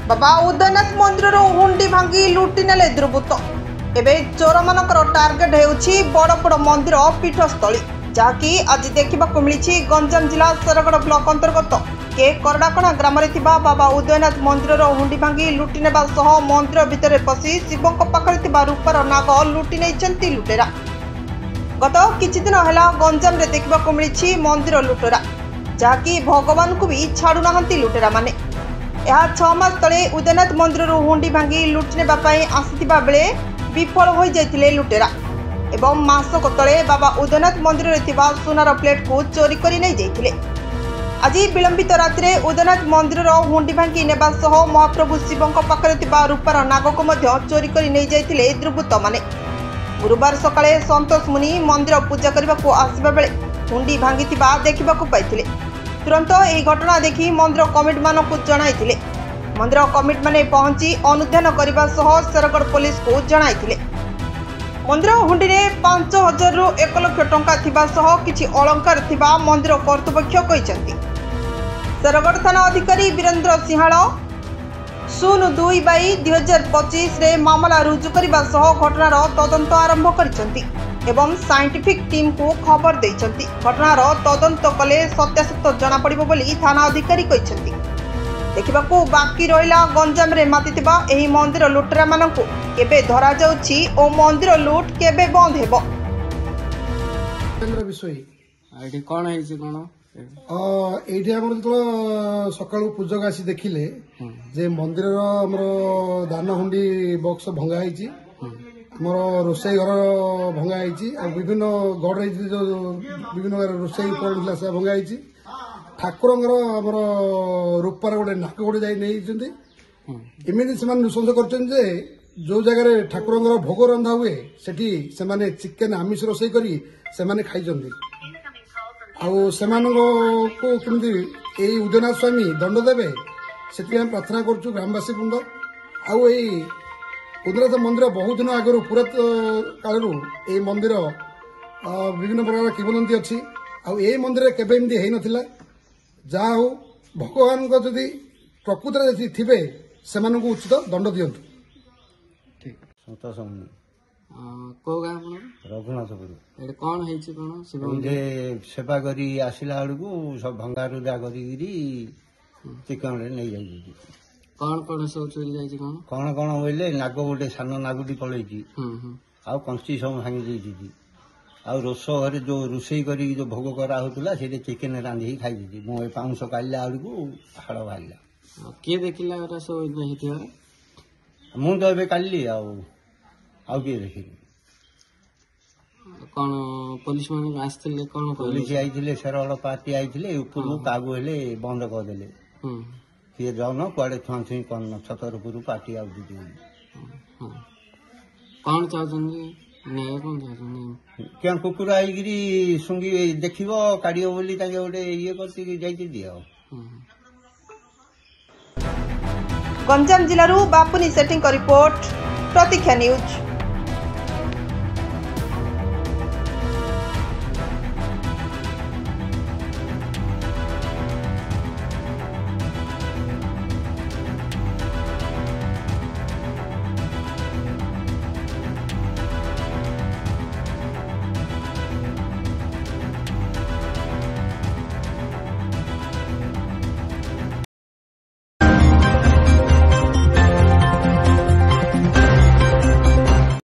बाबा उदयनाथ मंदिर हुंडी भांगी लुटि नेले दुर्बृत्त। एबे चोर मानकर टार्गेट हेउछि बड़ बड़ मंदिर पीठस्थली, जहाँकि आज देखा मिली गंजाम जिला शेरगढ़ ब्लॉक अंतर्गत के करडाकणा ग्राम बाबा उदयनाथ मंदिर हुंडी भांगी लुटि नेबा सह मंदिर भितर पशि शिवों पाखरे रूपार नाग लुटि नहीं लुटेरा। गत किछि दिन है गंजाम रे देखा मिली मंदिर लुटेरा, जहाँकि भगवान को भी छाड़ू नाहंती लुटेरा माने। यह 6 मास तले उदयनाथ मंदिर हुंडी भांगी लुटि नेबापाई आसिथिबा बेले विफल हो जाइथिले लुटेरा एवं मासक तले बाबा उदयनाथ मंदिर रे थिबा सोनार प्लेट को चोरी करि नै जाइथिले। आज विलंबित रात्रि उदयनाथ मंदिर हुंडी भांगी नेबा सह महाप्रभु शिवों पाखरे थिबा रूपार नाग को मध्य चोरी करि नै जाइथिले दुर्बृत्त माने। गुरुवार सकाळे संतोष मुनि मंदिर पूजा करने को आसबा बेले हुंडी भांगी थिबा देखा पाइथिले। तुरंत यह घटना देखी मंदिर कमिटी मानक जणाइथिले। मंदिर कमिटी माने पहुंची अनुध्यान करने सह शेरगढ़ पुलिस को जणाइथिले। मंदिर हुंडी रे 5,000 रु 1 लाख टंका थिबा सह किछि अलंकार थिबा मंदिर कर्तृपक्ष कहिसंती। शेरगढ़ थाना अधिकारी वीरेंद्र सिंहाल 02/2025 रे मामला रुजु करने सह घटनार तदंत आरंभ करिसंती एवं साइंटिफिक टीम को खबर देइछंती। घटनार तदंत कले सत्यासत्य जना पड़िबो बोली थाना अधिकारी कहिसंती। देखिबाकू बाकी रहिला गंजाम रे मातिथिबा एही मंदिर लुटेरा मानकू केबे धरा जाउछि ओ मंदिर लूट केबे बंद हेबो। केंद्र विषय आइडी कोन हेछि कोन एठी हमर तो सकाळू पूजक आसी देखिले जे मंदिर रो हमर दान हुंडी बॉक्स भंगा हेछि, हमर रोसई घर भंगा हेछि आ विभिन्न गड रे जो विभिन्न रोसई पड़ला से भंगा हेछि। ठाकुरंगर हमर रूपार गोटे नाक गोटे जाई नै जंती एमिति समान निसंस करछन जे जो जगह रे ठाकुरंगर भोग रंधा हुए सेठी से माने चिकन आमिष रोसई करी से माने खाइ जंती। आउ सेमान को केमती एई उदयनाथ स्वामी दंड देबे सेठी हम प्रार्थना करछु ग्रामवासी बृंद। आउ एई उदयनाथ मंदिर बहुत दिन आगु पुरात कालू ये मंदिर विभिन्न प्रकार किंवदंती अच्छी आउ ये मंदिर केबे एमती है नथिला। जा हो भगवान को जदि प्रकृत रे थिबे सेमान को उचित दंड दियंतु। ठीक संतोष मुनि को गाँ रघुनाथपुर एटे कोन हेछि कोन शिव जे सेवा करी आसिला बेलू सब भंगा रुदा करी चिकन रे नहीं जाई। कौन सब चोरी जाइए कौन कौन बोले नाग गोटे सान नागुटी पलैची आउ कंची सब भांगी देती आउ रोष घरे जो रोसई करी जो भोग करा होता से चिकेन रांधि खाई देती। मो पाउंस काढ़ला बेलू हाड़ बाहर किए देखला सब मु तो ए काढ़ली आउ किए देखी कौन पुलिस मान आसते कौन पुलिस आई शेरगढ़ पार्टी आई उपरू कागू हेले बंद करदे किए जाऊन कुआड़े छुआ छुई कर छतर उपरू पार्टी आउ कौन चाहते न्याय कौन चाहते क्या कुकुर आईकरी सुंगी देख काढ़ बोली गोटे ये कर गंजाम जिलूर बापुनी सेठी रिपोर्ट प्रतीक्षा न्यूज।